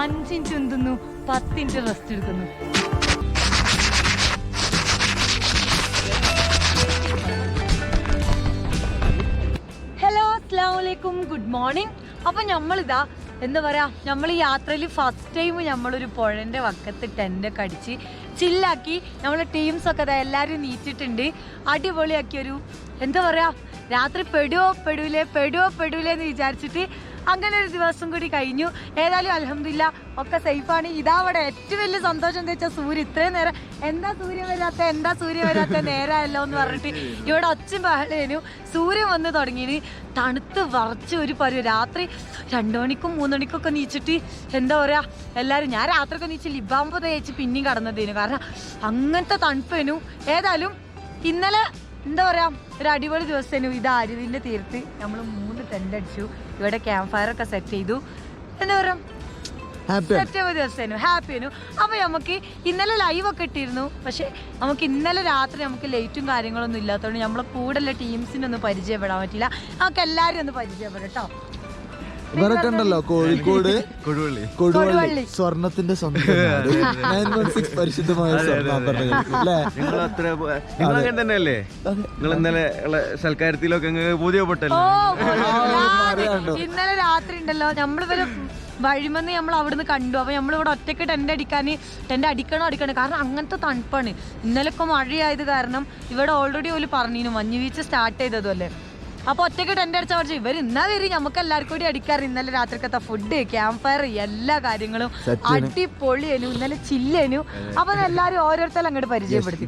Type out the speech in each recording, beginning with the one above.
5 minute എന്തുന്നു 10 minute rest എടുക്കുന്നു. Hello, അസ്സലാമു അലൈക്കും, ഗുഡ് മോർണിംഗ്. അപ്പം നമ്മളിതാ എന്താ പറയുക, നമ്മൾ ഈ യാത്രയിൽ ഫസ്റ്റ് ടൈം നമ്മളൊരു പുഴൻ്റെ വക്കത്ത് ടെൻ്റൊക്കെ അടിച്ച് ചില്ലാക്കി നമ്മളെ ടീംസൊക്കെ അതാ എല്ലാവരും നീറ്റിട്ടുണ്ട്. അടിപൊളിയാക്കിയൊരു എന്താ പറയുക, രാത്രി പെടുവോ എന്ന് വിചാരിച്ചിട്ട് അങ്ങനെ ഒരു ദിവസം കൂടി കഴിഞ്ഞു. ഏതായാലും അൽഹംദുലില്ലാ ഒക്കെ സേഫാണ്. ഇതാ അവിടെ ഏറ്റവും വലിയ സന്തോഷം എന്താ വെച്ചാൽ സൂര്യൻ ഇത്രയും നേരം എന്താ സൂര്യൻ വരാത്ത നേരമല്ലോ എന്ന് പറഞ്ഞിട്ട് ഇവിടെ ഒച്ചും ബഹളേനു. സൂര്യൻ വന്ന് തുടങ്ങിന്, തണുത്ത് വറച്ച് ഒരു രാത്രി 2 മണിക്കും 3 മണിക്കൊക്കെ നീച്ചിട്ട് എന്താ പറയുക എല്ലാവരും, ഞാൻ രാത്രിയൊക്കെ നീച്ച് ലിബാമ്പ് തേച്ച് പിന്നെയും കടന്നതേനു, കാരണം അങ്ങനത്തെ തണുപ്പേനു. ഏതായാലും ഇന്നലെ എന്താ പറയാ ഒരു അടിപൊളി ദിവസമായിരുന്നു. ഇത് അരുവിൻ്റെ തീർത്ത് നമ്മൾ 3 ടെൻ്റ് അടിച്ചു, ഇവിടെ ക്യാമ്പ് ഫയർ ഒക്കെ സെറ്റ് ചെയ്തു. എന്താ പറയാ സെറ്റ് ആയ ദിവസമായിരുന്നു, ഹാപ്പി ആയിരുന്നു. അപ്പോൾ നമുക്ക് ഇന്നലെ ലൈവ് ഒക്കെ ഇട്ടിരുന്നു, പക്ഷെ നമുക്ക് ഇന്നലെ രാത്രി നമുക്ക് ലൈറ്റും കാര്യങ്ങളൊന്നും ഇല്ലാത്തതുകൊണ്ട് നമ്മളെ കൂടെയുള്ള ടീംസിനൊന്നും പരിചയപ്പെടാൻ പറ്റില്ല. നമുക്ക് എല്ലാവരും ഒന്ന് പരിചയപ്പെടാം കേട്ടോ. ഇവരൊക്കെ ഉണ്ടല്ലോ കോഴിക്കോട് കൊടുവള്ളി സ്വർണത്തിന്റെ സ്വന്തം പരിശുദ്ധമായ നിങ്ങളങ്ങനെ തന്നെയല്ലേ? നിങ്ങൾ ഇന്നലെ സൽക്കാരത്തിലൊക്കെ ബോധ്യപ്പെട്ടല്ലോ. ഇന്നലെ രാത്രി ഉണ്ടല്ലോ നമ്മളിവര് വഴിമെന്ന് നമ്മൾ അവിടുന്ന് കണ്ടു. അപ്പൊ നമ്മളിവിടെ ഒറ്റയ്ക്ക് ടെന്റ് അടിക്കണം, കാരണം അങ്ങനത്തെ തണുപ്പാണ്. ഇന്നലെയൊക്കെ മഴയായത് കാരണം ഇവിടെ ഓൾറെഡി ഒരു പറഞ്ഞിരുന്നു മഞ്ഞ് വീഴ്ച സ്റ്റാർട്ട് ചെയ്തതുമല്ലേ. അപ്പൊ ഒറ്റയ്ക്ക് ടെന്റ് അടിച്ചാൽ പഠിച്ചു ഇവർ ഇന്നാ വരി നമുക്ക് എല്ലാവർക്കും കൂടി അടിക്കാറ്. ഇന്നലെ രാത്രിക്കത്തെ ഫുഡ്, ക്യാമ്പ് ഫയർ, എല്ലാ കാര്യങ്ങളും അടിപൊളിയേനു. ഇന്നലെ ചില്ലേനു. അപ്പൊ എല്ലാരും ഓരോരുത്തരും അങ്ങോട്ട് പരിചയപ്പെടുത്തി.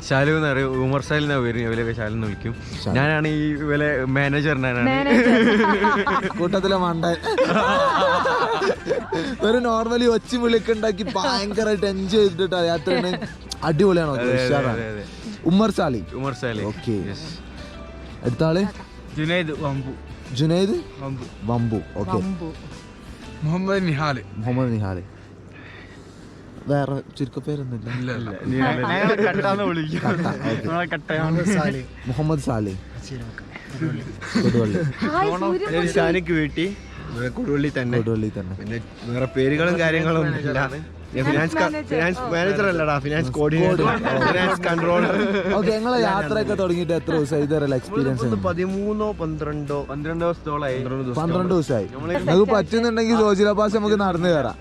ശാലു എന്ന് പറയും, ഉമർ സാലിന്നാ പേര്, ഇവലൊക്കെ ശാലു എന്ന് വിളിക്കും. ഞാനാണ് ഈ ഇവലെ മാനേജറിനാണ് കൂട്ടത്തിലെ മണ്ട. ഒരു നോർമലി ഒച്ചി വിളിയൊക്കെ ഉണ്ടാക്കി ഭയങ്കരമായിട്ട് എൻജോയ് ചെയ്തിട്ടാ യാത്ര. അടിപൊളിയാണോ? ഉമർ സാലി. ഓക്കെ, അടുത്ത ആള് ജുനൈദ് വമ്പു. ഓക്കെ, മുഹമ്മദ് നിഹാല്. വേറെ ചുരുക്കപ്പേരൊന്നുമില്ല. മുഹമ്മദ് സാലി വീട്ടി കൊടുവള്ളി തന്നെ. പിന്നെ വേറെ പേരുകളും കാര്യങ്ങളും ഇല്ല. ഫിനാൻസ് മാനേജർ അല്ലടാ, finance coordinator, finance controller. Okay, നിങ്ങളെ യാത്രയൊക്കെ തുടങ്ങിയിട്ട് എത്ര ദിവസമായി? ഇതുവരെ എക്സ്പീരിയൻസ് 13-12 ദിവസത്തോളായി. 12 ദിവസമായി. നമുക്ക് പറ്റുന്നുണ്ടെങ്കിൽ സോജില പാസ് നമുക്ക് നടന്നു കയറാം.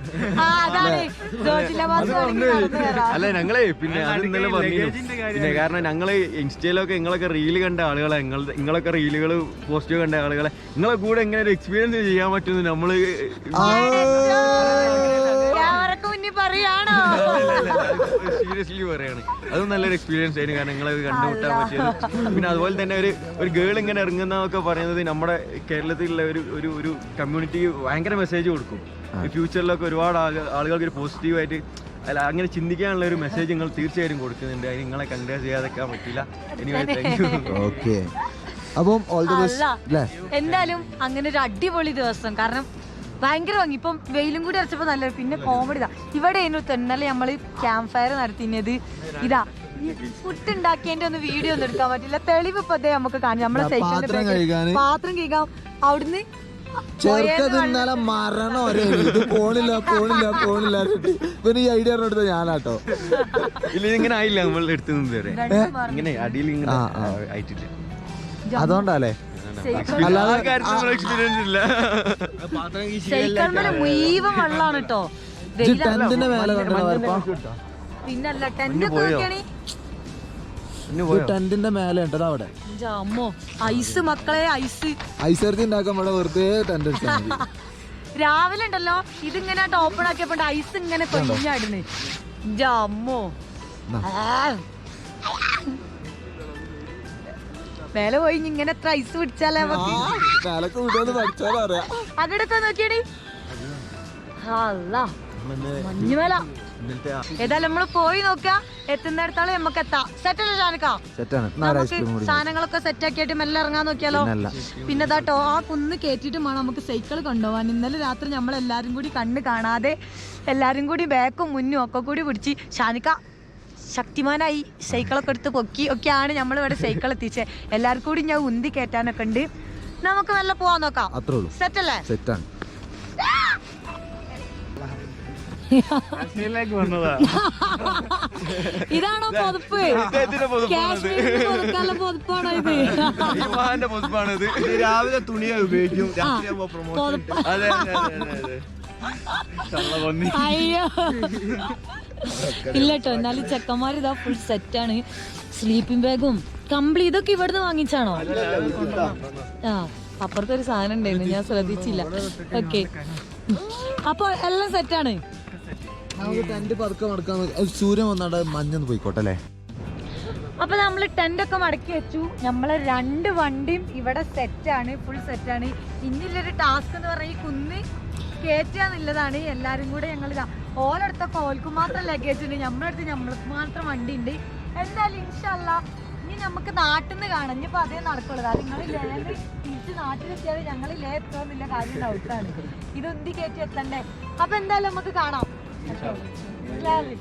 അല്ല, ഞങ്ങളെ പിന്നെ അത് ഇന്നലെ പറഞ്ഞു. പിന്നെ കാരണം ഞങ്ങള് ഇൻസ്റ്റയിലൊക്കെ നിങ്ങളൊക്കെ റീല് കണ്ട ആളുകളെ, നിങ്ങളൊക്കെ റീലുകൾ പോസ്റ്റ് കണ്ട ആളുകളെ നിങ്ങളെ കൂടെ എങ്ങനെ ഒരു എക്സ്പീരിയൻസ് ചെയ്യാൻ പറ്റുമെന്ന് നമ്മള് സീരിയസ്ലി പറയാണ്. അതും നല്ലൊരു എക്സ്പീരിയൻസ് ആയിരുന്നു, കാരണം നിങ്ങളത് കണ്ടുമുട്ടാൻ പറ്റിയത്. പിന്നെ അതുപോലെ തന്നെ ഒരു ഗേൾ ഇങ്ങനെ ഇറങ്ങുന്നതൊക്കെ പറയുന്നത് നമ്മുടെ കേരളത്തിലുള്ള ഒരു കമ്മ്യൂണിറ്റിക്ക് ഭയങ്കര മെസ്സേജ് കൊടുക്കും. ഫ്യൂച്ചറിലൊക്കെ ഒരുപാട് ആളുകൾക്ക് ഒരു പോസിറ്റീവായിട്ട് അല്ല അങ്ങനെ ചിന്തിക്കാനുള്ള ഒരു മെസ്സേജ് നിങ്ങൾ തീർച്ചയായിട്ടും കൊടുക്കുന്നുണ്ട്. അതിന് നിങ്ങളെ കൺഗ്രാറ്റ് ചെയ്യാതെക്കാൻ പറ്റില്ല. ഓക്കെ, അപ്പം എന്തായാലും അങ്ങനെ ഒരു അടിപൊളി ദിവസം, കാരണം ഭയങ്കര ഭംഗി. ഇപ്പം വെയിലും കൂടി അരച്ചപ്പോ നല്ല. പിന്നെ കോമഡി ഇതാ ഇവിടെ ഇന്നലെ നമ്മള് ക്യാമ്പ് ഫയർ നടത്തിയത്. ഇതാ ഫുഡ് ഉണ്ടാക്കിയതിന്റെ ഒന്ന് വീഡിയോ ഒന്നും എടുക്കാൻ പറ്റില്ല. തെളിവ് ഇപ്പൊ നമുക്ക് കാണാം. നമ്മളെ സൈക്കിളിന്റെ പാത്രം കഴിക്കാം. അവിടുന്ന് പിന്നെ ഈ ഐഡിയ എടുത്തത് ഞാനാട്ടോ. ഇങ്ങനെ ആയില്ല, നമ്മൾ എടുത്തത് ഇങ്ങനെ അടിയിൽ ഇങ്ങനെ ആയിട്ടില്ല. അതുകൊണ്ടല്ലേ എക്സ്പീരിയൻസ് ഇല്ല. സൈക്കിളിന്റെ മുഴുവൻ വെള്ളമാണ് കേട്ടോ. ടെന്റിന്റെ മേലെ പിന്നല്ല ടെന്റിന്റെ മേലെ ഉണ്ടോ അവിടെ അമ്മോ ഐസ്, മക്കളെ ഐസ് ഉണ്ടാക്കാൻ വെറുതെ ടെന്റ്. രാവിലെ ഉണ്ടല്ലോ ഇതിങ്ങനെ ഓപ്പൺ ആക്കിയപ്പോ ഐസ് ഇങ്ങനെ കൊഞ്ഞാടുന്നു. അമ്മോ മേലെ പോയി ഇങ്ങനെ എത്ര ഐസ് പിടിച്ചാലേ അങ്ങോട്ടൊക്കെ നോക്കിയടി. മഞ്ഞുമല ഏതായാലും നമ്മള് പോയി നോക്കാം. എത്തുന്നിടത്തോളം നമുക്ക് എത്താം. സെറ്റല്ലേ ഷാനിക്ക? നമുക്ക് സാധനങ്ങളൊക്കെ സെറ്റ് ആക്കിയിട്ട് മെല്ലെ ഇറങ്ങാൻ നോക്കിയാലോ. പിന്നെ ഇതാട്ടോ ആ കുന്ന് കയറ്റിയിട്ട് വേണം നമുക്ക് സൈക്കിൾ കൊണ്ടുപോകാൻ. ഇന്നലെ രാത്രി നമ്മളെല്ലാരും കൂടി കണ്ണ് കാണാതെ എല്ലാരും കൂടി ബാക്കും മുന്നും ഒക്കെ കൂടി പിടിച്ച് ഷാനിക്ക ശക്തിമാനായി സൈക്കിളൊക്കെ എടുത്ത് പൊക്കി ഒക്കെയാണ് നമ്മളിവിടെ സൈക്കിൾ എത്തിച്ചത്. എല്ലാവർക്കും കൂടി ഞാൻ ഉന്തി കയറ്റാനൊക്കെ ഉണ്ട്. നമുക്ക് നല്ല പോവാൻ നോക്കാം. സെറ്റല്ലേ? ഇതാണോ പൊതുപ്പ്? ഇദ്ദേഹത്തിന്റെ കാശ്മീരിൽ കൊടുക്കാനുള്ള പൊതുപ്പാണോ ഇത്? മഹാന്റെ പൊതുപ്പാണിത്. രാവിലെ തുണിയാ ഉപയോഗിക്കും, പൊതുപ്പ്. അതെ അതെ അതെ അതെ. കള്ളപന്നി. അയ്യോ ഇല്ലട്ടോ. എന്നാലും ചെക്കന്മാർ ഇതാ ഫുൾ സെറ്റാണ്. സ്ലീപ്പിംഗ് ബാഗും കമ്പിളി ഇതൊക്കെ ഇവിടുന്ന് വാങ്ങിച്ചാണോ? ആ, അപ്പുറത്തൊരു സാധനം ഉണ്ടായിരുന്നു, ഞാൻ ശ്രദ്ധിച്ചില്ല. ഓക്കെ, അപ്പൊ എല്ലാം സെറ്റാണ്. നമുക്ക് ടെന്റ് പതുക്കെ മടക്കാൻ സൂര്യൻ വന്നാണ്ട് മഞ്ഞൊന്ന് പോയിക്കോട്ടെ അല്ലേ. അപ്പൊ നമ്മള് ടെന്റ് ഒക്കെ മടക്കി വെച്ചു. നമ്മളെ 2 വണ്ടിയും ഇവിടെ സെറ്റാണ്, ഫുൾ സെറ്റാണ്. ഇനിയുള്ളൊരു ടാസ്ക് എന്ന് പറഞ്ഞാൽ ഈ കുന്ന് കയറ്റാന്നുള്ളതാണ്. എല്ലാരും കൂടെ ഞങ്ങൾ ഓലടുത്തൊക്കെ ഓൽക്ക് മാത്രം ലഗേജ് ഉണ്ട്, നമ്മളടുത്ത് നമ്മൾക്ക് മാത്രം വണ്ടി ഉണ്ട്. എന്തായാലും ഇൻഷാല്ലാ ഇനി നമുക്ക് നാട്ടിൽ നിന്ന് കാണാം. ഇനിയിപ്പോ അതേ നടക്കുള്ളൂ. കാരണം നിങ്ങൾ ലേന്ന് തിരിച്ച് നാട്ടിലെത്തിയാൽ ഞങ്ങൾ ലേ എത്തുമെന്നില്ല കാര്യം ഡൗട്ടാണ്. ഇതൊന്തി കയറ്റി എത്തണ്ടേ? അപ്പൊ എന്തായാലും നമുക്ക് കാണാം. അസ്സലാമു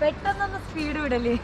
പെട്ടെന്നൊന്ന് സ്പീഡ് വിടല്ലേ.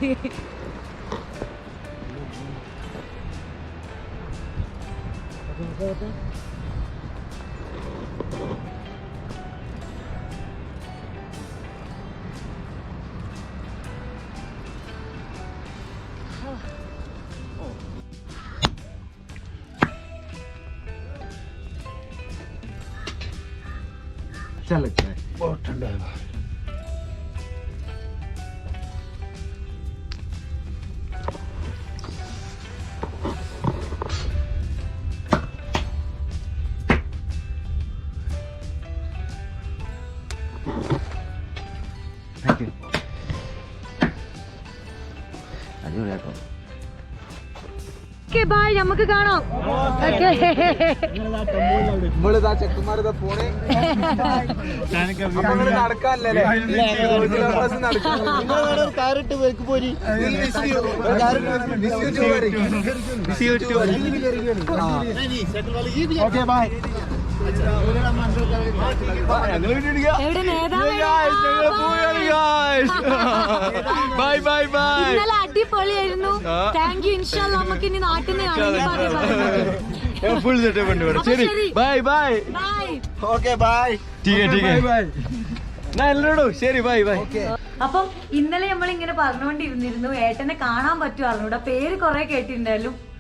ബൈ, നമുക്ക് കാണാം. നമ്മളിതാ ചെക്കന്മാരിതാ പോണേ. നടക്കാല്ലേ കാറിട്ട് പോയിക്ക് പോരി. Okay bye. എവിടെ നേതാവ്? Bye bye bye. ഇന്നലെ അടിപൊളിയായിരുന്നു. Thank you. ഇൻഷാല്ലാ നമുക്ക് ഇനി നാട്ടിൽ നിന്ന് കാണാം. ഫുൾ സെറ്റപ്പ് ഉണ്ട് ഇവിടെ. ശരി, bye bye. Bye. Okay bye. എല്ലാരോടും ശരി, ബൈ ബൈ. അപ്പം ഇന്നലെ നമ്മൾ ഇങ്ങനെ പറഞ്ഞുകൊണ്ടിരുന്നിരുന്നു ഏട്ടനെ കാണാൻ പറ്റുമായിരുന്നു. ഇവിടെ പേര് കുറെ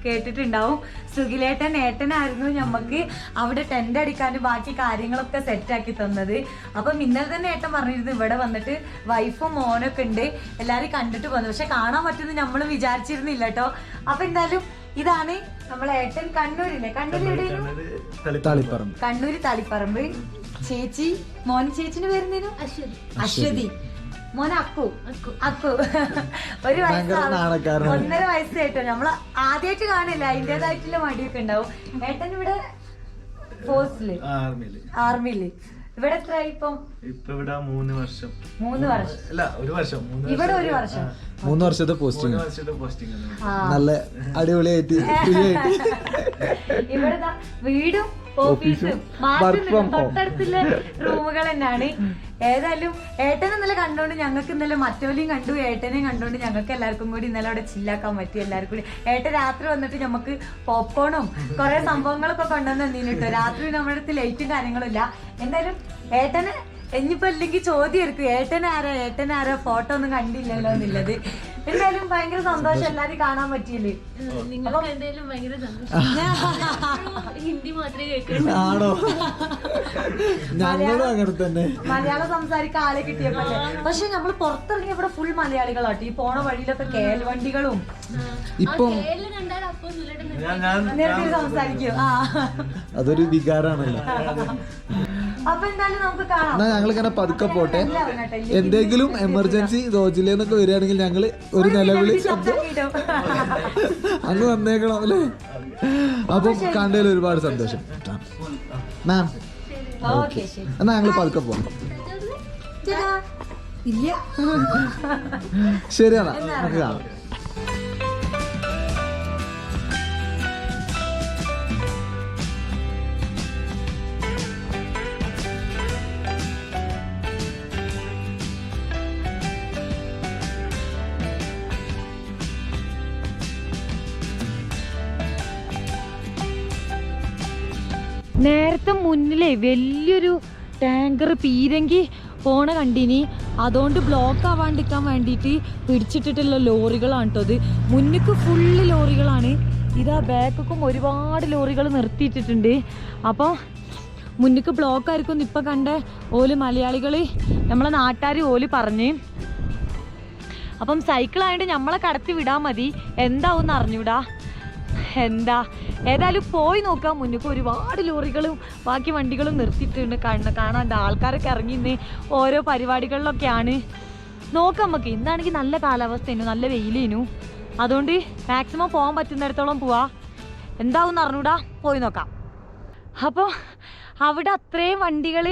കേട്ടിട്ടുണ്ടാവും. സുഖിലേട്ടൻ ഏട്ടനായിരുന്നു ഞമ്മക്ക് അവിടെ ടെന്റ് അടിക്കാനും ബാക്കി കാര്യങ്ങളൊക്കെ സെറ്റാക്കി തന്നത്. അപ്പം ഇന്നലെ തന്നെ ഏട്ടൻ പറഞ്ഞിരുന്നു ഇവിടെ വന്നിട്ട് വൈഫും മോനൊക്കെ ഉണ്ട്, എല്ലാരും കണ്ടിട്ട് പോകുന്നു. പക്ഷെ കാണാൻ പറ്റുമെന്ന് നമ്മൾ വിചാരിച്ചിരുന്നില്ല കേട്ടോ. അപ്പൊ എന്തായാലും ഇതാണ് നമ്മളെ ഏട്ടൻ. കണ്ണൂരില്ലേ? കണ്ണൂര് തളിപ്പറമ്പ്. ചേച്ചി ചേച്ചിന്റെ പേരെന്തേനു? അശ്വതി. മോനെ അക്കു. ഒരു വയസ്സാണ്, 1.5 വയസ്സായിട്ടോ. നമ്മള് ആദ്യമായിട്ട് കാണില്ല, അതിൻ്റെതായിട്ടുള്ള മടിയൊക്കെ ഉണ്ടാവും. ഏട്ടൻ ഇവിടെ ഫോഴ്സില്, ആർമിയില്. ഇവിടെ എത്ര ഇപ്പം? ഇവിടെ 3 വർഷം. 3 വർഷം അല്ല, 1 വർഷം. ഇവിടെ 1 വർഷം. 3 വർഷത്തെ പോസ്റ്റിംഗ്. പോസ്റ്റിംഗ് നല്ല അടിപൊളിയായിട്ട് ഇവിടെ വീടും ഓഫീസും തൊട്ടടുത്തുള്ള റൂമുകൾ തന്നെയാണ്. ഏതായാലും ഏട്ടനെ ഇന്നലെ കണ്ടോണ്ട് ഞങ്ങൾക്ക് ഇന്നലെ മറ്റോലെയും കണ്ടു, ഏട്ടനെയും കണ്ടോണ്ട് ഞങ്ങൾക്ക് എല്ലാവർക്കും കൂടി ഇന്നലെ അവിടെ ചില്ലാക്കാൻ പറ്റി. എല്ലാവർക്കും കൂടി ഏട്ടൻ രാത്രി വന്നിട്ട് നമുക്ക് പോപ്കോണും കുറെ സംഭവങ്ങളൊക്കെ കൊണ്ടുവന്ന് തന്നിട്ടോ. രാത്രി നമ്മുടെ അടുത്ത് ലൈറ്റും കാര്യങ്ങളും ഇല്ല. എന്തായാലും ഏട്ടന് ഇനിയിപ്പോ അല്ലെങ്കിൽ ചോദ്യം എടുക്കും, ഏട്ടനാരാ ഫോട്ടോ ഒന്നും കണ്ടില്ലല്ലോ എന്നുള്ളത്. എന്തായാലും ഭയങ്കര സന്തോഷം എല്ലാരും കാണാൻ പറ്റിയില്ലേ. ഹിന്ദി മാത്രമേ കേൾക്കൂ. ആണോ? ഞങ്ങളും അങ്ങനെ തന്നെ. മലയാളം സംസാരിക്കാൻ ആളെ കിട്ടിയപ്പോലെ. പക്ഷെ നമ്മൾ പുറത്തിറങ്ങിയ ഇവിടെ ഫുൾ മലയാളികളാട്ടോ. ഈ പോണ വഴിയിലൊക്കെ കേൽ വണ്ടികളും ഇപ്പൊ നേരത്തെ സംസാരിക്കും. അതൊരു വികാരാണല്ലോ. അപ്പൊ എന്തായാലും നമുക്ക് കാണാം. എന്നാ ഞങ്ങളിങ്ങനെ പതുക്കെ പോട്ടെ. എന്തെങ്കിലും എമർജൻസി റോജിലെന്നൊക്കെ വരികയാണെങ്കിൽ ഞങ്ങള് ഒരു നിലവിളി ശബ്ദം അങ്ങ് വന്നേക്കണം അല്ലേ. അപ്പം കണ്ടതിൽ ഒരുപാട് സന്തോഷം മാം. എന്നാ ഞങ്ങള് പതുക്കെ പോകാം. ഇല്ല ശരിയാണ്, നമുക്ക് കാണാം. നേരത്തെ മുന്നിലേ വലിയൊരു ടാങ്കർ പീരങ്കി പോണ കണ്ടിനി. അതുകൊണ്ട് ബ്ലോക്ക് ആവാണ്ടിരിക്കാൻ വേണ്ടിയിട്ട് പിടിച്ചിട്ടിട്ടുള്ള ലോറികളാണ് കേട്ടോ അത്. മുന്നിക്ക് ഫുള്ള് ലോറികളാണ്. ഇതാ ബാക്കൊക്കെ ഒരുപാട് ലോറികൾ നിർത്തിയിട്ടിട്ടുണ്ട്. അപ്പം മുന്നിക്ക് ബ്ലോക്ക് ആയിരിക്കും ഇപ്പം കണ്ട ഓല് മലയാളികൾ നമ്മളെ നാട്ടുകാർ ഓല് പറഞ്ഞ്. അപ്പം സൈക്കിളായതുകൊണ്ട് നമ്മളെ കടത്തി വിടാൻ മതി, എന്താവും അറിഞ്ഞൂടാ. എന്താ ഏതായാലും പോയി നോക്കാം. മുന്നിക്ക് ഒരുപാട് ലോറികളും ബാക്കി വണ്ടികളും നിർത്തിയിട്ടുണ്ട്. കാണാണ്ട് ആൾക്കാരൊക്കെ ഇറങ്ങിന്ന് ഓരോ പരിപാടികളിലൊക്കെയാണ്. നോക്കാം നമുക്ക്. ഇന്നാണെങ്കിൽ നല്ല കാലാവസ്ഥയേനു, നല്ല വെയിലേനു. അതുകൊണ്ട് മാക്സിമം പോകാൻ പറ്റുന്നിടത്തോളം പോവാ. എന്താവും അറിഞ്ഞൂടാ, പോയി നോക്കാം. അപ്പോൾ അവിടെ അത്രയും വണ്ടികൾ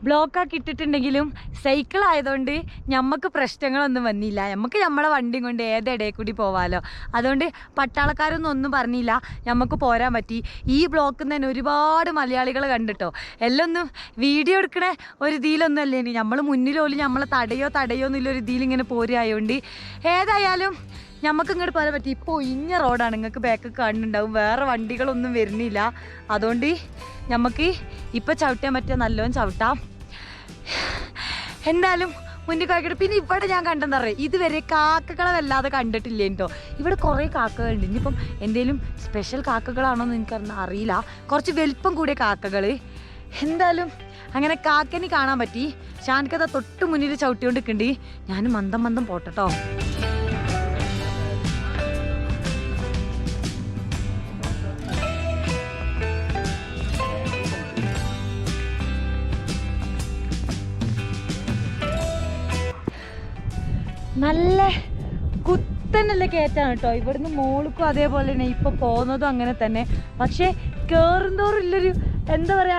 ബ്ലോക്കാക്കി ഇട്ടിട്ടുണ്ടെങ്കിലും സൈക്കിൾ ആയതുകൊണ്ട് നമുക്ക് പ്രശ്നങ്ങളൊന്നും വന്നില്ല. നമുക്ക് നമ്മളെ വണ്ടിയും കൊണ്ട് ഏതിടയിൽ കൂടി പോവാമല്ലോ. അതുകൊണ്ട് പട്ടാളക്കാരൊന്നും ഒന്നും പറഞ്ഞില്ല, നമുക്ക് പോരാൻ പറ്റി. ഈ ബ്ലോക്കിൽ നിന്ന് തന്നെ ഒരുപാട് മലയാളികൾ കണ്ടിട്ടോ. എല്ലാം ഒന്നും വീഡിയോ എടുക്കണ ഒരു ഇതിലൊന്നും അല്ലേ. ഇനി നമ്മൾ മുന്നിലോലും നമ്മളെ തടയോ എന്നുള്ളൊരു ഇതിലിങ്ങനെ പോരുകയായതുകൊണ്ട് ഏതായാലും നമുക്ക് ഇങ്ങോട്ട് പോരാൻ പറ്റി. ഇപ്പോൾ ഇഞ്ഞ റോഡാണ്, നിങ്ങൾക്ക് ബാക്ക് കാണുന്നുണ്ടാവും. വേറെ വണ്ടികളൊന്നും വരുന്നില്ല. അതുകൊണ്ട് നമുക്ക് ഇപ്പം ചവിട്ടാൻ പറ്റിയ നല്ലോണം ചവിട്ടാം. എന്തായാലും മുന്നിൽ കാക്കിട്ട്. പിന്നെ ഇവിടെ ഞാൻ കണ്ടെന്ന് പറയാം, ഇതുവരെ കാക്കകളെ വല്ലാതെ കണ്ടിട്ടില്ലേ കേട്ടോ. ഇവിടെ കുറേ കാക്കകളുണ്ട്. ഇനിയിപ്പം എന്തെങ്കിലും സ്പെഷ്യൽ കാക്കകളാണോ എന്ന് എനിക്കറിയാൻ അറിയില്ല. കുറച്ച് വലിപ്പം കൂടിയ കാക്കകൾ. എന്തായാലും അങ്ങനെ കാക്കനി കാണാൻ പറ്റി. ഷാൻകഥ തൊട്ട് മുന്നിൽ ചവിട്ടിക്കൊണ്ടിരിക്കുന്നുണ്ട്. ഞാൻ മന്ദം പോട്ടോ. നല്ല കുത്തനുള്ള കയറ്റാണ് കേട്ടോ. ഇവിടുന്ന് മോൾക്കും അതേപോലെ തന്നെ ഇപ്പൊ പോകുന്നതും അങ്ങനെ തന്നെ. പക്ഷെ കേറുന്തോറും ഇല്ലൊരു എന്താ പറയാ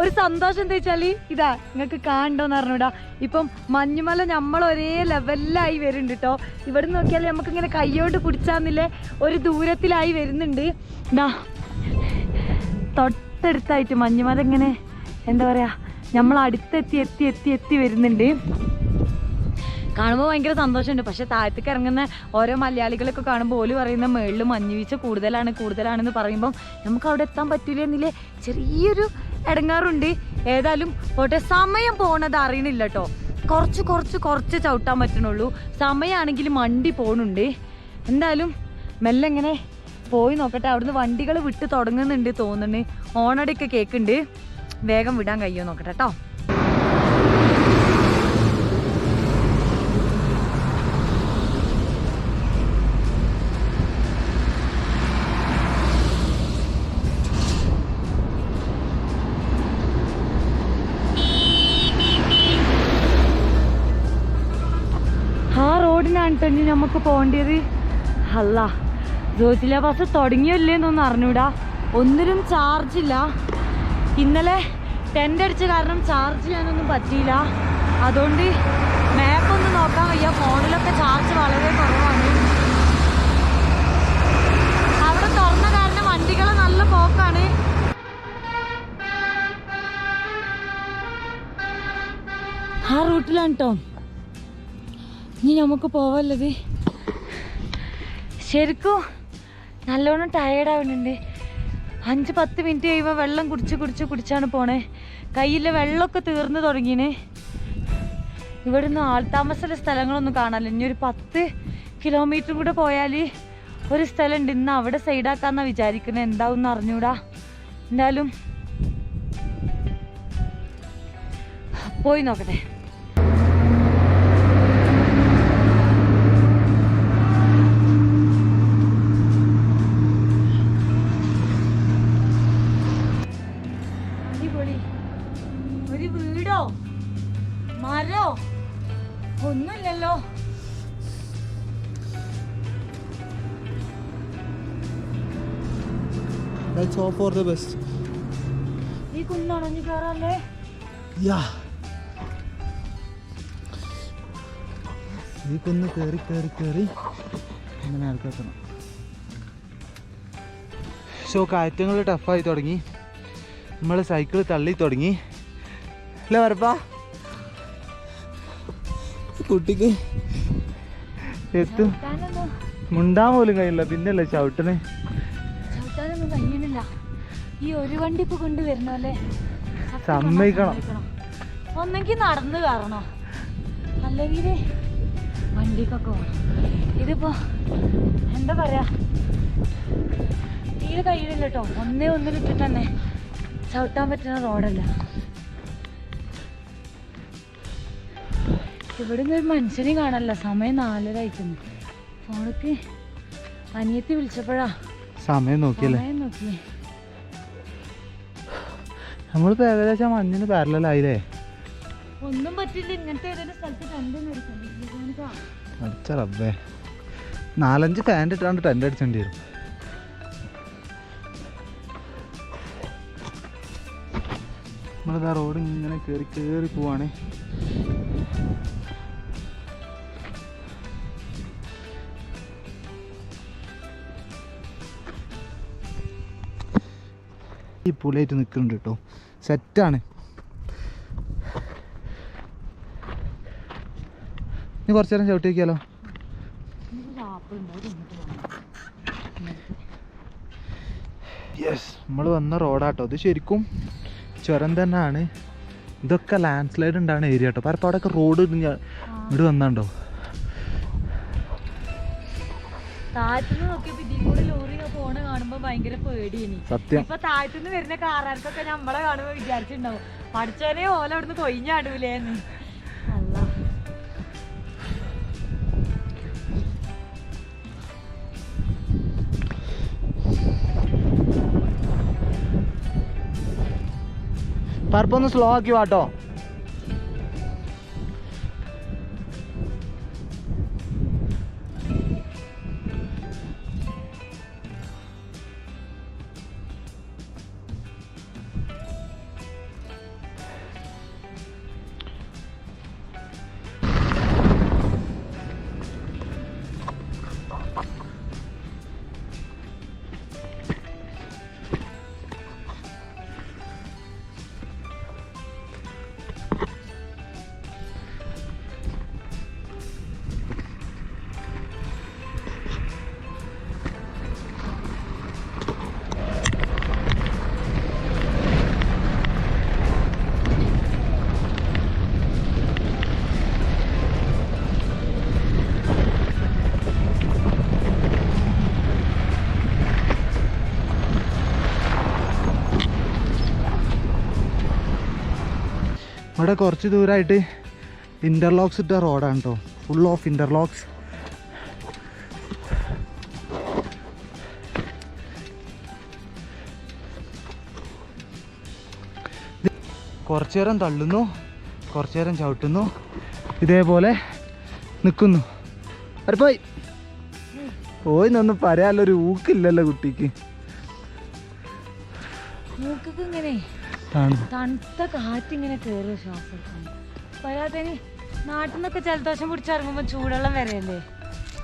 ഒരു സന്തോഷം എന്താ വെച്ചാല് ഇതാ നിങ്ങൾക്ക് കാണണ്ടോന്ന് പറഞ്ഞൂടാ. ഇപ്പം മഞ്ഞുമല നമ്മൾ ഒരേ ലെവലിലായി വരുന്നുണ്ട് കേട്ടോ. ഇവിടെ നോക്കിയാൽ നമുക്ക് ഇങ്ങനെ കൈയോണ്ട് പിടിച്ചാന്നില്ലേ ഒരു ദൂരത്തിലായി വരുന്നുണ്ട്. ഇതാ തൊട്ടടുത്തായിട്ട് മഞ്ഞുമല ഇങ്ങനെ എന്താ പറയാ നമ്മൾ അടുത്തെത്തി വരുന്നുണ്ട്. കാണുമ്പോൾ ഭയങ്കര സന്തോഷമുണ്ട്. പക്ഷെ താഴത്തേക്ക് ഇറങ്ങുന്ന ഓരോ മലയാളികളൊക്കെ കാണുമ്പോൾ ഓല് പറയുന്ന മേളിൽ മഞ്ഞുവീഴ്ച കൂടുതലാണെന്ന് പറയുമ്പോൾ നമുക്ക് അവിടെ എത്താൻ പറ്റൂല എന്നില്ലേ ചെറിയൊരു ഇടങ്ങാറുണ്ട്. ഏതായാലും പോട്ടെ, സമയം പോണത് അറിയണില്ല കേട്ടോ. കുറച്ച് ചവിട്ടാൻ പറ്റണുള്ളൂ. സമയമാണെങ്കിൽ മണ്ടി പോണുണ്ട്. എന്തായാലും മെല്ലെ ഇങ്ങനെ പോയി നോക്കട്ടെ. അവിടുന്ന് വണ്ടികൾ വിട്ട് തുടങ്ങുന്നുണ്ട് തോന്നുന്നുണ്ട്. ഓണടിയൊക്കെ കേൾക്കുന്നുണ്ട്. വേഗം വിടാൻ കഴിയുമോ നോക്കട്ടെ കേട്ടോ. ാണ് നമുക്ക് പോകേണ്ടത്. അല്ല ജോജില ബസ് തുടങ്ങിയല്ലേന്നൊന്നും അറിഞ്ഞൂടാ. ഒന്നിനും ചാർജില്ല. ഇന്നലെ ടെൻ്റ് അടിച്ച കാരണം ചാർജ് ചെയ്യാനൊന്നും പറ്റിയില്ല. അതുകൊണ്ട് മാപ്പൊന്നും നോക്കാൻ വയ്യ. ഫോണിലൊക്കെ ചാർജ് വളരെ കുറവാണ്. അവിടെ തുറന്ന കാരണം വണ്ടികൾ നല്ല പോക്കാണ്. കേട്ടോ. ഇനി നമുക്ക് പോവല്ലത്. ശരിക്കും നല്ലോണം ടയേർഡാവുന്നുണ്ട്. 5-10 മിനിറ്റ് കഴിയുമ്പോൾ വെള്ളം കുടിച്ചാണ് പോണേ. കയ്യിലെ വെള്ളമൊക്കെ തീർന്നു തുടങ്ങിന്. ഇവിടുന്ന് ആൾതാമസമുള്ള സ്ഥലങ്ങളൊന്നും കാണാനില്ല. ഇനി ഒരു 10 കിലോമീറ്റർ കൂടെ പോയാൽ ഒരു സ്ഥലമുണ്ട്. ഇന്ന് അവിടെ സൈഡാക്കാന്നാ വിചാരിക്കുന്നത്. എന്താവും അറിഞ്ഞൂടാ. എന്തായാലും പോയി നോക്കട്ടെ. അടിപൊളി. ഒരു വീടോ മരോ ഒന്നുമില്ലല്ലോ. Let's hope for the best. ഈ കുന്നണഞ്ഞു കയറല്ലേ? Yeah. ഈ കുന്ന് കയറി അങ്ങനെ ആൾക്കെത്തണം. സോ കയറ്റങ്ങൾ ടഫായി തുടങ്ങി. നമ്മൾ സൈക്കിൾ തള്ളി തുടങ്ങി അല്ലേ വരപ്പാ? കുട്ടിക്ക് എത്തും മുണ്ടാൻ പോലും കഴിയില്ല. പിന്നല്ലേ ചവിട്ടണേ? ചവിട്ടാനൊന്നും കഴിയണില്ല. ഈ ഒരു വണ്ടി ഇപ്പൊ കൊണ്ടുവരണല്ലേ? സമ്മതിക്കണം. ഒന്നെങ്കിൽ നടന്നു കയറണോ അല്ലെങ്കിൽ വണ്ടിക്കൊക്കെ പോകണം. ഇതിപ്പോ എന്താ പറയാ, തീരെ കഴിയണില്ല കേട്ടോ. ഒന്നിലിട്ടിട്ട് തന്നെ ചവിട്ടാൻ പറ്റുന്ന റോഡല്ല. ഇവിടുന്ന് ഒരു മനുഷ്യനെയും കാണല്ല. സമയം 4:30 ആയിട്ടുണ്ട്. ഫോണിക്ക് അനിയത്തി വിളിച്ചപ്പോഴാ സമയം നോക്കിയല്ലേ? സമയം നോക്കിയേ. നമ്മളിപ്പോ ഏകദേശം മഞ്ഞിന് പാരലായില്ലേ? ഒന്നും പറ്റില്ല. ഇങ്ങനത്തെ ഏതെങ്കിലും സ്ഥലത്ത് ടെന്റ് അടിച്ചേ. അടിച്ച റബ്ബേ, 4-5 പാൻറ് ഇട്ടാണ്ട് ടെന്റ് അടിച്ചേണ്ടി വരും. നമ്മളിതാ റോഡ് ഇങ്ങനെ കയറി പോവാണ്. ഈ പുളിയായിട്ട് നിൽക്കുന്നുണ്ട് കേട്ടോ. സെറ്റാണ്. നീ കുറച്ചു നേരം ചവിട്ടി വയ്ക്കാലോ. യെസ്, നമ്മൾ വന്ന റോഡാട്ടോ. ഇത് ശരിക്കും ചുരം തന്നെയാണ്. ഇതൊക്കെ ലാൻഡ് സ്ലൈഡ് ഉണ്ടാകുന്ന ഏരിയ കേട്ടോ. പലപ്പോൾ അവിടെയൊക്കെ റോഡ് ഇങ്ങോട്ട് വന്നുണ്ടോ? താഴത്തുനിന്ന് നോക്കിയപ്പോ ഇതിൽ കൂടെ ലോറി പോണ കാണുമ്പോ ഭയങ്കര പേടിയാണ്. സത്യം. ഇപ്പൊ താഴത്തുനിന്ന് വരുന്ന കാറാർക്കൊക്കെ നമ്മളെ കാണുമ്പോ വിചാരിച്ചിട്ടുണ്ടാവും പഠിച്ചവരെ ഓല അവിടുന്ന് കൊയിഞ്ഞാടൂലേന്ന്. അല്ല, പരപ്പൊന്ന് സ്ലോ ആക്കി വാട്ടോ. ഇവിടെ കുറച്ച് ദൂരമായിട്ട് ഇൻ്റർലോക്സ് ഇട്ട റോഡാണ് കേട്ടോ. Full of interlocks. കുറച്ചു നേരം തള്ളുന്നു, കുറച്ചു നേരം ചവിട്ടുന്നു, ഇതേപോലെ നിൽക്കുന്നു. അരെ പോയി നൊന്നും പറയാനുള്ളൊരു ഊക്കില്ലല്ലോ കുട്ടിക്ക്. മൂക്കൊക്കെ ഇങ്ങനെ തണുത്ത കാറ്റിങ്ങനെ കയറും ശ്വാസം. പോരാത്തതിന് നാട്ടിൽ നിന്നൊക്കെ ജലദോഷം പിടിച്ചിറങ്ങുമ്പോൾ ചൂടുവെള്ളം വരെയല്ലേ.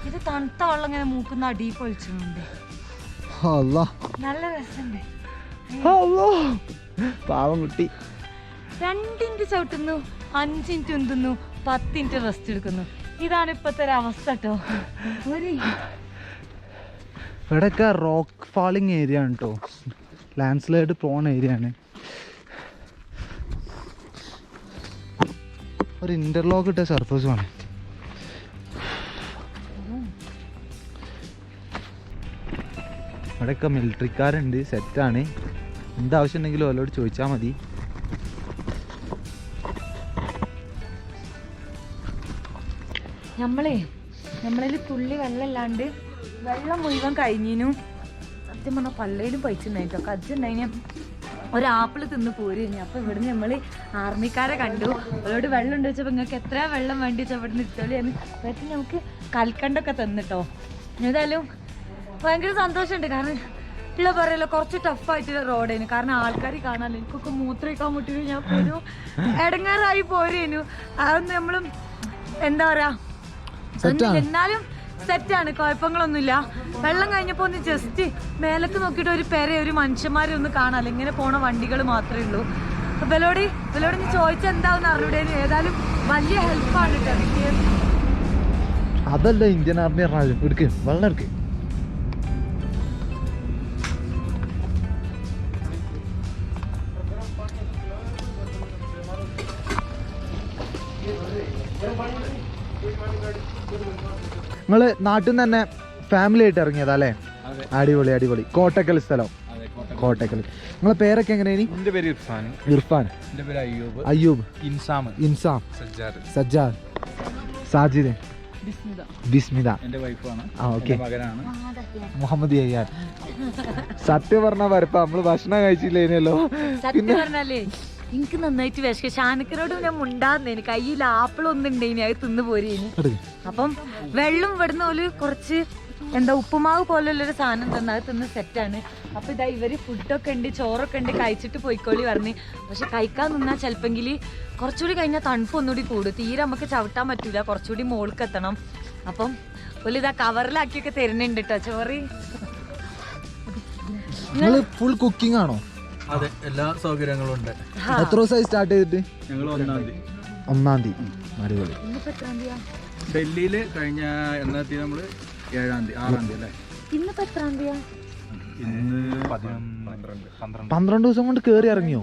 ഇത് തണുത്ത വെള്ളം ഇങ്ങനെ മൂക്കുന്ന അടി പൊളിച്ചുണ്ട്. നല്ല രസമുണ്ട്. പാവം കുട്ടി 2 ഇഞ്ച് ചവിട്ടുന്നു, 5 ഇഞ്ച് ഉന്തുന്നു, 10 മിനിറ്റ് റെസ്റ്റ് എടുക്കുന്നു. ഇതാണ് ഇപ്പോഴത്തെ ഒരു അവസ്ഥ കേട്ടോ. ഇവിടെയൊക്കെ റോക്ക് ഫാളിങ് ഏരിയ ആണ് കേട്ടോ, ലാൻഡ് സ്ലൈഡ് പ്രോൺ ഏരിയ ആണ്. ഒരു ഇന്റർലോക്ക് ഇട്ട സർഫസുമാണ്. ഇവിടെയൊക്കെ മിലിറ്ററിക്കാരുണ്ട്, സെറ്റാണ്. എന്താവശ്യം ഉണ്ടെങ്കിലും അവരോട് ചോദിച്ചാൽ മതി. നമ്മളിൽ തുള്ളി വെള്ളമില്ലാണ്ട് വെള്ളം മുഴുവൻ കഴിഞ്ഞിനും സത്യം പറഞ്ഞാൽ പള്ളയിലും പൈച്ചുണ്ടായിട്ടോ. കജ്ജുണ്ടായിന് ഒരു ആപ്പിൾ തിന്ന് പോരുന്നു. അപ്പോൾ ഇവിടുന്ന് നമ്മൾ ആർമിക്കാരെ കണ്ടു. അവരോട് വെള്ളം ഉണ്ട് വെച്ചപ്പോൾ നിങ്ങൾക്ക് എത്ര വെള്ളം വേണ്ടി വെച്ചാൽ ഇവിടുന്ന് ഇട്ടോളിയാണ്. പറ്റി നമുക്ക് കൽക്കണ്ടൊക്കെ തന്നിട്ടോ. ഏതായാലും ഭയങ്കര സന്തോഷമുണ്ട്. കാരണം ഉള്ള പറയല്ലോ കുറച്ച് ടഫായിട്ടുള്ള റോഡേനു. കാരണം ആൾക്കാർ കാണാമല്ലോ, എനിക്കൊക്കെ മൂത്രമൊഴിക്കാൻ മുട്ടിട്ട് ഞാൻ പോരു ഇടങ്ങാറായി പോരേനു. അതൊന്നും നമ്മളും എന്താ പറയാ, എന്നാലും സെറ്റാണ്, കുഴപ്പങ്ങളൊന്നുമില്ല. വെള്ളം കഴിഞ്ഞപ്പോൾ ഒന്ന് ജസ്റ്റ് മേലക്ക് നോക്കിയിട്ട് ഒരു ഒരു മനുഷ്യന്മാരെ ഒന്ന് കാണാമല്ലോ. ഇങ്ങനെ പോണ വണ്ടികൾ മാത്രമേ ഉള്ളൂ. അപ്പോൾ ഇവലോട് നീ ചോദിച്ചാൽ എന്താണെന്ന് അറിഞ്ഞൂടേനു. ഏതായാലും വലിയ ഹെൽപ്പാണ് കേട്ടോ. അതല്ല ഇന്ത്യൻ ആർമി പറഞ്ഞാലും എടുക്ക് വെള്ളം എടുക്ക്. നിങ്ങള് നാട്ടിൽ നിന്ന് തന്നെ ഫാമിലി ആയിട്ട് ഇറങ്ങിയതാ അല്ലേ? അടിപൊളി അടിപൊളി. കോട്ടക്കൽ സ്ഥലം, കോട്ടക്കൽ. നിങ്ങളെ പേരൊക്കെ എങ്ങനെയാണ്? എന്റെ പേര് ഇർഫാൻ. ഇർഫാൻ. എന്റെ പേര് അയ്യൂബ്. അയ്യൂബ്. ഇൻസാം. സജ്ജാദ്. സാജിദ്. ബിസ്മിത. എന്റെ വൈഫാണ്. ഓക്കെ. മകനാണ് മുഹമ്മദ് അയ്യാൻ. സത്യം പറഞ്ഞാൽ വരപ്പ നമ്മള് ഭക്ഷണം കഴിച്ചില്ലേനല്ലോ. സത്യം പറഞ്ഞാലേ എനിക്ക് നന്നായിട്ട് വിശക്കും. ഷാനക്കനോടും ഞാൻ മുണ്ടാന്നേന്. കയ്യിൽ ആപ്പിളൊന്നുണ്ടേനി, അത് തിന്നു പോരേനി. അപ്പം വെള്ളം ഇവിടുന്ന് ഒരു കുറച്ച് എന്താ ഉപ്പുമാവ് പോലുള്ളൊരു സാധനം തന്നെ, അത് തിന്ന് സെറ്റാണ്. അപ്പോൾ ഇതാ ഇവർ ഫുഡൊക്കെ ഉണ്ട്, ചോറൊക്കെ ഉണ്ട്, കഴിച്ചിട്ട് പോയിക്കോളി പറഞ്ഞ്. പക്ഷെ കഴിക്കാൻ നിന്നാൽ ചിലപ്പെങ്കിൽ കുറച്ചുകൂടി കഴിഞ്ഞാൽ തണുപ്പ് ഒന്നുകൂടി കൂടും. തീരെ നമുക്ക് ചവിട്ടാൻ പറ്റില്ല, കുറച്ചുകൂടി മോൾക്ക് എത്തണം. അപ്പം ഒരു ഇതാ കവറിലാക്കിയൊക്കെ തരുന്നുണ്ട് കേട്ടോ ചോറ്. ഫുൾ കുക്കിംഗ് ആണോ? അതെ, എല്ലാ സൗകര്യങ്ങളും ഉണ്ട്. എത്ര ദിവസമായി സ്റ്റാർട്ട് ചെയ്തിട്ട്? ഞങ്ങൾ 1-ാം തീയതി. 1-ാം തീയതി. അടിപൊളി. ഡൽഹിയില് കഴിഞ്ഞ എന്നാ തീയതി നമ്മള് 7-ാം തീയതി 6-ാം തീയതി അല്ലേ? ഇന്നിപ്പോ എത്രാം തീയതി? ഇന്ന് 12 ദിവസം കൊണ്ട് കേറി ഇറങ്ങിയോ?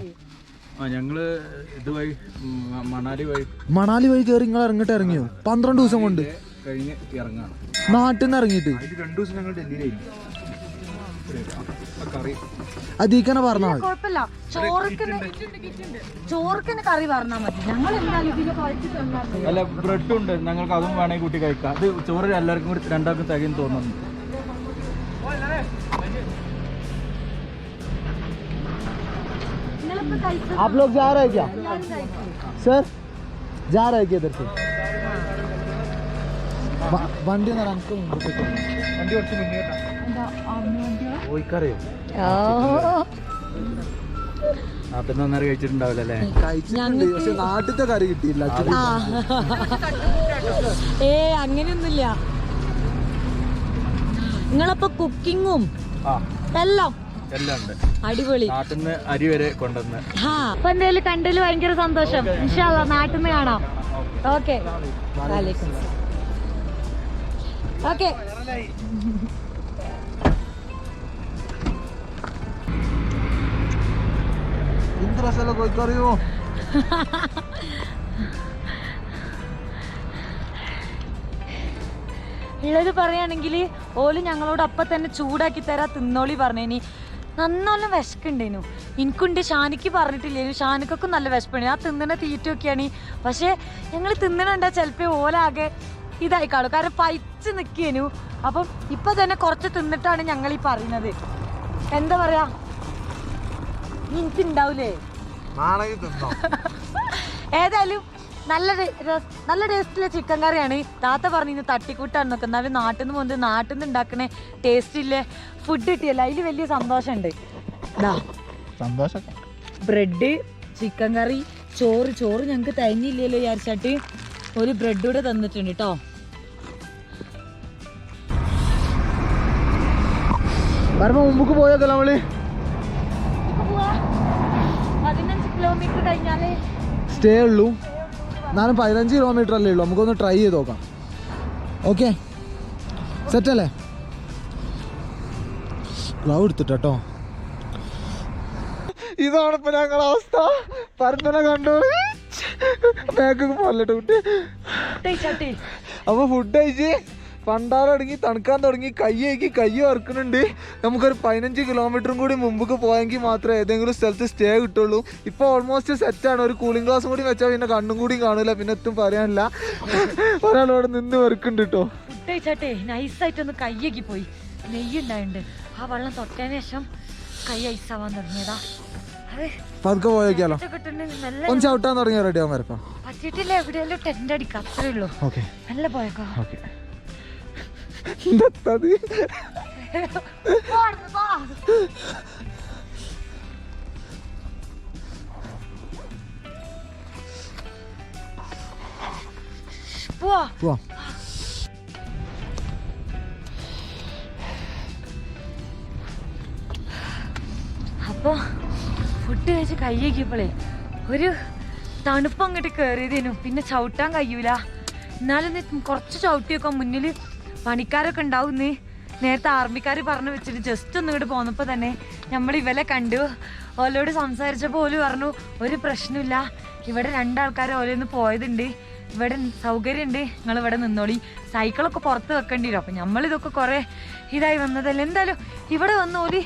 ഞങ്ങള് ഇതുവഴി മണാലി വഴി കേറി നിങ്ങൾ ഇറങ്ങിട്ട് ഇറങ്ങിയോ? 12 ദിവസം കൊണ്ട് കഴിഞ്ഞ് ഇറങ്ങാണ്. നാട്ടിൽ നിന്ന് ഇറങ്ങിയിട്ട് 2 ദിവസം ഞങ്ങൾ ഡൽഹിയിലായിരുന്നു. കറി അതീക്കനെ പറഞ്ഞാൽ മതി. കുഴപ്പമില്ല, ചോറൊക്കെ കറി പറഞ്ഞാൽ മതി. ഞങ്ങൾ എന്തായാലും ഇതിന് കുഴച്ച് തന്നാ. അല്ല, ബ്രെഡ് ഉണ്ട്, ഞങ്ങൾക്ക് അതും വേണമെങ്കിൽ കൂട്ടി കഴിക്കാം. അത് ചോറ് എല്ലാവർക്കും കൂടി 2 തികയും തോന്നുന്നു. आप लोग जा रहे हैं क्या सर? जा रहे हैं क्या इधर से? വണ്ടി വണ്ടി കുറച്ച് മുന്നേ പോയിക്കറിയോ? നാട്ടിൽ നിന്ന് കഴിച്ചിട്ടുണ്ടാവില്ല അല്ലേ? കഴിച്ചിട്ടുണ്ട്, പക്ഷെ നാട്ടിലത്തെ കറി കിട്ടിയില്ല. അങ്ങനെയൊന്നുമില്ല. നിങ്ങളപ്പോ കുക്കിങ്ങും എല്ലാം ഉണ്ട്. അടിപൊളി. നാട്ടിൽ നിന്ന് അരി വരെ കൊണ്ടുവന്ന്. അപ്പൊ എന്തായാലും കണ്ടതിൽ ഭയങ്കര സന്തോഷം. ഇൻഷാ അല്ലാഹ് നാട്ടിൽ നിന്ന് കാണാം. Okay okay. പോയിക്കറിയോ? ഉള്ളത് പറയുകയാണെങ്കിൽ ഓല് ഞങ്ങളോട് അപ്പം തന്നെ ചൂടാക്കി തരാ തിന്നോളി പറഞ്ഞേനി. നന്നോളം വിശക്കുണ്ടേനു. എനിക്കുണ്ട്, ഷാനിക്ക് പറഞ്ഞിട്ടില്ലേനു. ഷാനിക്കൊക്കെ നല്ല വിശപ്പുണ്ട്. ആ തിന്നണ തീറ്റൊക്കെയാണ്. പക്ഷേ ഞങ്ങൾ തിന്നണുണ്ടാ ചിലപ്പോൾ ഓലാകെ ഇതായി കാണും. കാരണം പൈച്ച് നിൽക്കേനു. അപ്പം ഇപ്പം തന്നെ കുറച്ച് തിന്നിട്ടാണ് ഞങ്ങൾ ഈ പറയുന്നത്. എന്താ പറയാ, എനിക്കുണ്ടാവൂലേ? ഏതായാലും നല്ല ടേസ്റ്റിലെ ചിക്കൻ കറിയാണ്. താത്ത പറഞ്ഞു തട്ടിക്കൂട്ടാണെന്നൊക്കെ. എന്നാലും നാട്ടിൽ നിന്ന് പോകുന്നത് നാട്ടിൽ നിന്ന് ഉണ്ടാക്കണേ ടേസ്റ്റില്ലേ ഫുഡ് കിട്ടിയല്ലോ, അതിൽ വലിയ സന്തോഷമുണ്ട്. സന്തോഷം. ബ്രെഡ്, ചിക്കൻ കറി, ചോറ് ഞങ്ങൾക്ക് തയ്ഞ്ഞില്ലല്ലോ വിചാരിച്ചിട്ട് ഒരു ബ്രെഡ് കൂടെ തന്നിട്ടുണ്ട് കേട്ടോ. മുമ്പ് പോയതല്ല നമ്മള് 15 കിലോമീറ്റർ കഴിഞ്ഞാലേ സ്റ്റേ ഉള്ളൂ. എന്നാലും 15 കിലോമീറ്റർ അല്ലേ ഉള്ളൂ, നമുക്കൊന്ന് ട്രൈ ചെയ്ത് നോക്കാം. ഓക്കെ, സെറ്റല്ലേ? ഗ്ലൗ എടുത്തിട്ടോ. ഇതാണ് ഇപ്പൊ ഞങ്ങളുടെ അവസ്ഥ. പരപ്പന കണ്ടോളി, ബാക്കൊക്കെ പോലട്ടെ കുട്ടി. അപ്പൊ ഫുഡ് കഴിച്ച് പണ്ടാറടങ്ങി തണുക്കാൻ തുടങ്ങി, കൈ വറുക്കുന്നുണ്ട്. നമുക്കൊരു 15 കിലോമീറ്ററും കൂടി മുമ്പ് പോയെങ്കിൽ മാത്രമേ ഏതെങ്കിലും സ്ഥലത്ത് സ്റ്റേ കിട്ടുള്ളൂ. ഇപ്പോൾ ഓൾമോസ്റ്റ് സെറ്റാണ്. ഒരു കൂളിംഗ് ഗ്ലാസും കൂടി വെച്ചാൽ പിന്നെ കണ്ണും കൂടിയും കാണില്ല, പിന്നെ എത്തും പറയാനില്ല. ഒരാളോട് നിന്ന് വറുക്കുന്നുണ്ട് കേട്ടോ. ഫുഡ് കഴിച്ചാട്ടെ നൈസായിട്ടൊന്ന് കയ്യൊക്കെ പോയി, നെയ്യുണ്ടായിട്ടുണ്ട്. ആ വെള്ളം തൊട്ടതിന് ശേഷം കൈ ഐസാവാൻ തുടങ്ങിയതാ. പതുക്കെ പോയേക്കാലോ, ഒന്ന് ചവിട്ടാൻ തുടങ്ങിയ റെഡി ആവാൻ വരപ്പം പറ്റിയിട്ടില്ല. എവിടെയല്ലോ ടെന്റ് അടിക്കാം, അത്രേ ഉള്ളൂ. ഓക്കെ, നല്ല പോയേക്കോ. പോവാ. അപ്പൊ ഫുഡ് കഴിച്ച് കൈയ്യപ്പോളേ ഒരു തണുപ്പ് അങ്ങോട്ട് കയറിയതേനു. പിന്നെ ചവിട്ടാൻ കഴിയൂല. എന്നാലും കുറച്ച് ചവിട്ടി വെക്കാൻ മുന്നിൽ പണിക്കാരൊക്കെ ഉണ്ടാവുന്നേ. നേരത്തെ ആർമിക്കാർ പറഞ്ഞു വെച്ചിട്ട് ജസ്റ്റ് ഒന്ന് ഇങ്ങോട്ട് പോന്നപ്പോൾ തന്നെ നമ്മൾ ഇവരെ കണ്ടു. ഓലോട് സംസാരിച്ചപ്പോൾ ഓല് പറഞ്ഞു ഒരു പ്രശ്നമില്ല, ഇവിടെ 2 ആൾക്കാർ ഓലോന്ന് പോയതുണ്ട്, ഇവിടെ സൗകര്യമുണ്ട്, നിങ്ങൾ ഇവിടെ നിന്നോളി, സൈക്കിളൊക്കെ പുറത്ത് വെക്കേണ്ടി വരും. അപ്പം നമ്മളിതൊക്കെ കുറേ ഇതായി വന്നതല്ലേ. എന്തായാലും ഇവിടെ വന്ന് ഓല്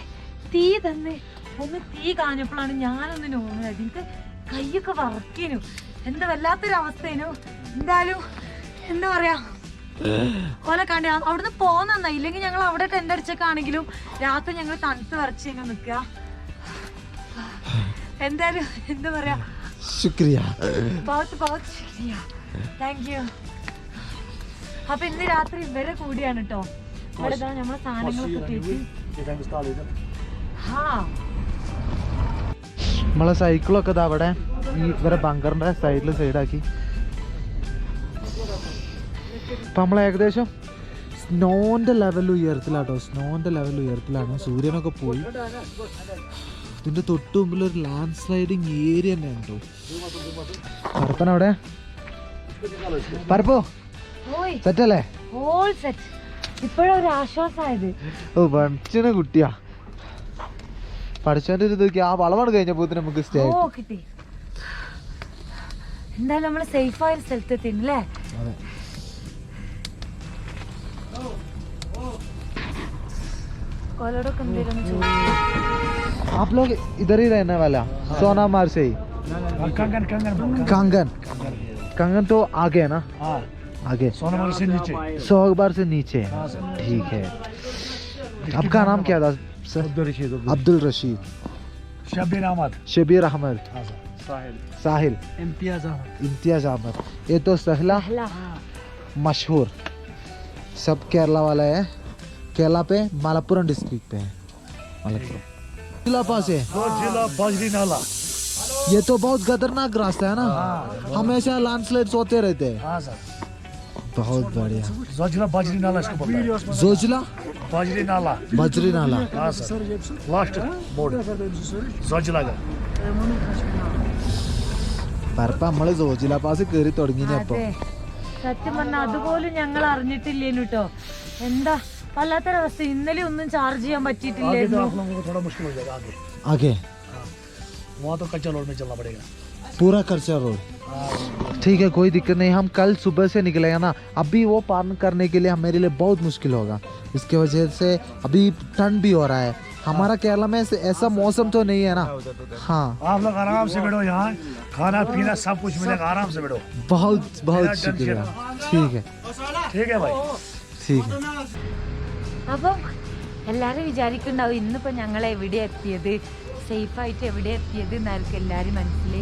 തീ തന്നെ ഒന്ന് തീ കാഞ്ഞപ്പോഴാണ് ഞാനൊന്ന് നോക്കുന്നത്. എനിക്ക് കൈയൊക്കെ വറക്കേനു, എന്താ വല്ലാത്തൊരവസ്ഥേനു. എന്തായാലും എന്താ പറയാ, ഓലെ കണ്ട അവിടുന്ന് പോന്ന ഇല്ലെങ്കിൽ ഞങ്ങൾ അവിടെ ടെന്റ് അടിച്ചൊക്കെയാണെങ്കിലും രാത്രി ഞങ്ങൾ തണുത്ത് വരച്ച് നിൽക്കുക. എന്തായാലും എന്താ പറയാ, ശുക്രിയ, ശുക്രിയ, താങ്ക് യു. അപ്പൊ ഇന്ന് രാത്രി ഇവരെ കൂടിയാണ് കേട്ടോ. ഇവിടെ നമ്മളെ സാധനങ്ങളൊക്കെ നമ്മളെ സൈക്കിളൊക്കെ അവിടെ ഈ ഇവരെ ബങ്കറിന്റെ സൈഡാക്കി. ഇപ്പൊ നമ്മൾ ഏകദേശം സ്നോന്റെ ലെവൽ ഉയരത്തിലാട്ടോ, ഉയരത്തിലാണ്. സൂര്യനൊക്കെ പോയി. ഇതിന്റെ തൊട്ട് മുമ്പിൽ ഒരു ലാൻഡ് സ്ലൈഡിങ് ഏരിയ തന്നെയാണ് കേട്ടോ. പറപ്പനവിടെ പറപ്പോ സെറ്റല്ലേ? ഇപ്പോഴൊരു ആശ്വാസമായത്. ഓ പഠിച്ചനെ കുട്ടിയാ, പഠിച്ചോന്റെ ഒരു ഇതൊക്കെ ആ വളമാണ് കഴിഞ്ഞപ്പോ നമുക്ക് സ്റ്റേ കിട്ടി. എന്തായാലും നമ്മള് സേഫ് ആയ സ്ഥലത്തെത്തില്ലേ. आप लोग इधर ही रहने वाला? सोनामार से ही? कंगन तो आगे है ना? आगे सोनामार से नीचे. ठीक है. आपका नाम क्या था सर? अब्दुल रशीद. शबीर अहमद. साहिल. इम्तियाज अहमद. ये तो सहला मशहूर, सब केरला वाला है. केरला पे मालापुरम डिस्ट्रिक्ट पे है. मालापुरम जिला पास है. जिला बजरी नाला. ये तो बहुत खतरनाक रास्ता है ना. हमेशा लैंडस्लाइड्स होते रहते हैं. बहुत बढ़िया. जोजिला बजरी नाला इसको बोलते हैं. जोजिला बजरी नाला. बजरी नाला. हाँ सर, लास्ट बोर्ड जोजिला का. പറപ്പ നമ്മള് സോജില പാസ് കേറി തുടങ്ങിയപ്പോ സത്യം പറഞ്ഞാൽ അതുപോലും ഞങ്ങൾ അറിഞ്ഞിട്ടില്ലേനു കേട്ടോ. എന്താ വല്ലാത്തൊരവസ്ഥ. ഇന്നലെ ഒന്നും ചാർജ് ചെയ്യാൻ പറ്റിയിട്ടില്ലായിരുന്നു. आगे वहाँ तो कच्चा रोड में चलना पड़ेगा. पूरा कच्चा रोड. ठीक है, कोई दिक्कत नहीं. हम कल सुबह से निकलेगा ना. अभी वो पार करने के लिए मेरे लिए बहुत मुश्किल होगा. इसके वजह से अभी ठंड भी हो रहा है. हमारा केरला में ऐसा मौसम तो नहीं है ना. हाँ, आप लोग आराम से बैठो, यहाँ खाना पीना सब कुछ मिलेगा, आराम से बैठो. बहुत बहुत शुक्रिया. ठीक है, ठीक है भाई. ठीक है. അപ്പം എല്ലാവരും വിചാരിക്കുന്നുണ്ടാവും ഇന്നിപ്പോൾ ഞങ്ങൾ എവിടെ എത്തിയത്, സേഫായിട്ട് എവിടെ എത്തിയത് എന്നായിരിക്കും എല്ലാവരും മനസ്സിൽ.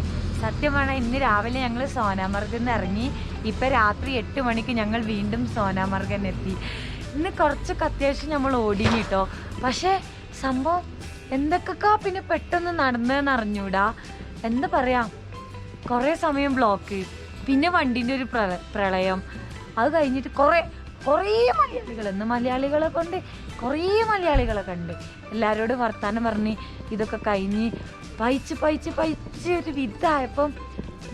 സത്യം പറഞ്ഞാൽ ഇന്ന് രാവിലെ ഞങ്ങൾ സോനാമർഗിൽ നിന്ന് ഇറങ്ങി. ഇപ്പം രാത്രി 8 മണിക്ക് ഞങ്ങൾ വീണ്ടും സോനാമർഗിൽ എത്തി. ഇന്ന് കുറച്ചൊക്കെ അത്യാവശ്യം നമ്മൾ ഓടിനി കേട്ടോ. പക്ഷേ സംഭവം എന്തൊക്കെ പിന്നെ പെട്ടെന്ന് നടന്നതെന്ന് അറിഞ്ഞൂടാ. എന്താ പറയാ, കുറേ സമയം ബ്ലോക്ക്, പിന്നെ വണ്ടീൻ്റെ ഒരു പ്രളയം, അത് കഴിഞ്ഞിട്ട് കുറേ മലയാളികൾ, ഇന്ന് മലയാളികളെ കൊണ്ട് കുറേ മലയാളികളെ കണ്ട് എല്ലാവരോടും വർത്താനം പറഞ്ഞ് ഇതൊക്കെ കഴിഞ്ഞ് പയിച്ച് ഒരു വിധായപ്പം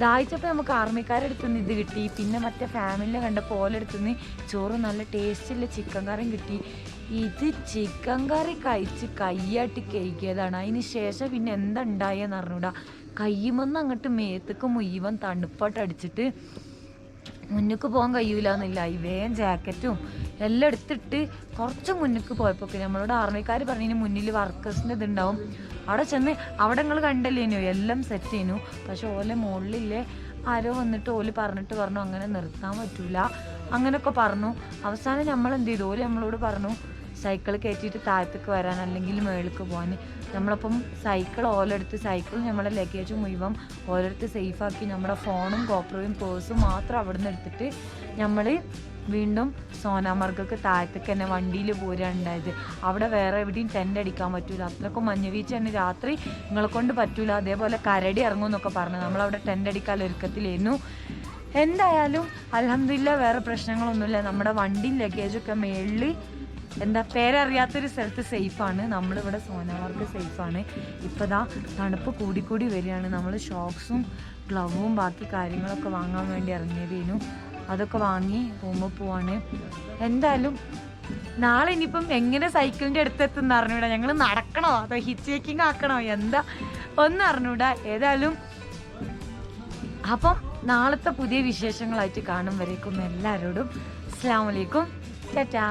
ദാഹിച്ചപ്പോൾ നമുക്ക് ആർമിക്കാരുടെ അടുത്തുനിന്ന് ഇത് കിട്ടി, പിന്നെ മറ്റേ ഫാമിലിനെ കണ്ടപ്പോൾ ഓലെ അടുത്തുനിന്ന് ചോറ് നല്ല ടേസ്റ്റുള്ള ചിക്കൻ കറിയും കിട്ടി. ഇത് ചിക്കൻ കറി കഴിച്ച് കയ്യാട്ടി കഴിക്കിയതാണ്. അതിന് ശേഷം പിന്നെ എന്താ ഉണ്ടായെന്ന് അറിഞ്ഞൂടാ, കയ്യുമെന്ന് അങ്ങോട്ട് മേത്തേക്ക് മുഴുവൻ തണുപ്പായിട്ട് അടിച്ചിട്ട് മുന്നിക്ക് പോകാൻ കഴിയൂല എന്നില്ല. ഇവയും ജാക്കറ്റും എല്ലാം എടുത്തിട്ട് കുറച്ച് മുന്നിക്ക് പോയപ്പോൾ നമ്മളോട് ആർമിക്കാർ പറഞ്ഞതിന് മുന്നിൽ വർക്കേഴ്സിൻ്റെ ഇതുണ്ടാവും, അവിടെ ചെന്ന് അവിടെ നിങ്ങൾ കണ്ടല്ലേനോ എല്ലാം സെറ്റ് ചെയ്യുന്നു. പക്ഷെ ഓലെ മുകളിലില്ലേ ആരോ വന്നിട്ട് ഓല് പറഞ്ഞു അങ്ങനെ നിർത്താൻ പറ്റൂല അങ്ങനെയൊക്കെ പറഞ്ഞു. അവസാനം നമ്മൾ എന്ത് ചെയ്തു, ഓല് നമ്മളോട് പറഞ്ഞു സൈക്കിൾ കയറ്റിയിട്ട് താഴത്തേക്ക് വരാൻ അല്ലെങ്കിൽ മേളിലേക്ക് പോകാൻ. നമ്മളപ്പം സൈക്കിൾ ഓലെടുത്ത് സൈക്കിളും നമ്മളെ ലഗേജും മുഴുവൻ ഓലെടുത്ത് സേഫാക്കി നമ്മുടെ ഫോണും കോപ്പറയും പേഴ്സും മാത്രം അവിടെ നിന്ന് എടുത്തിട്ട് നമ്മൾ വീണ്ടും സോനാമർഗക്ക് താഴത്തേക്ക് തന്നെ വണ്ടിയിൽ പോരാണ്ടായത്. അവിടെ വേറെ എവിടെയും ടെൻ്റ് അടിക്കാൻ പറ്റൂല, അത്രക്കും മഞ്ഞുവീഴ്ച തന്നെ രാത്രി നിങ്ങളെ കൊണ്ട് പറ്റൂല, അതേപോലെ കരടി ഇറങ്ങും എന്നൊക്കെ പറഞ്ഞു. നമ്മളവിടെ ടെൻ്റ് അടിക്കാൻ ഒരുക്കത്തിലായിരുന്നു. എന്തായാലും അൽഹംദുലില്ലാ വേറെ പ്രശ്നങ്ങളൊന്നുമില്ല. നമ്മുടെ വണ്ടിയും ലഗേജൊക്കെ മേളിൽ എന്താ പേരറിയാത്തൊരു സ്ഥലത്ത് സേഫാണ്. നമ്മളിവിടെ സോനാമാർഗ് സേഫാണ്. ഇപ്പോൾ ദാ തണുപ്പ് കൂടിക്കൂടി വരികയാണ്. നമ്മൾ ഷോക്സും ഗ്ലൗവും ബാക്കി കാര്യങ്ങളൊക്കെ വാങ്ങാൻ വേണ്ടി ഇറങ്ങിയതേനു. അതൊക്കെ വാങ്ങി റൂമിൽ പോവാണ്. എന്തായാലും നാളെ ഇനിയിപ്പം എങ്ങനെ സൈക്കിളിൻ്റെ അടുത്തെത്തുന്ന അറിഞ്ഞൂടാ. ഞങ്ങൾ നടക്കണോ അതോ ഹിച്ച് ഹൈക്കിങ് ആക്കണോ എന്താ ഒന്നും അറിഞ്ഞൂടാ. ഏതായാലും അപ്പം നാളത്തെ പുതിയ വിശേഷങ്ങളായിട്ട് കാണും വരേക്കും എല്ലാവരോടും അസ്സലാമു അലൈക്കും. ടാറ്റാ.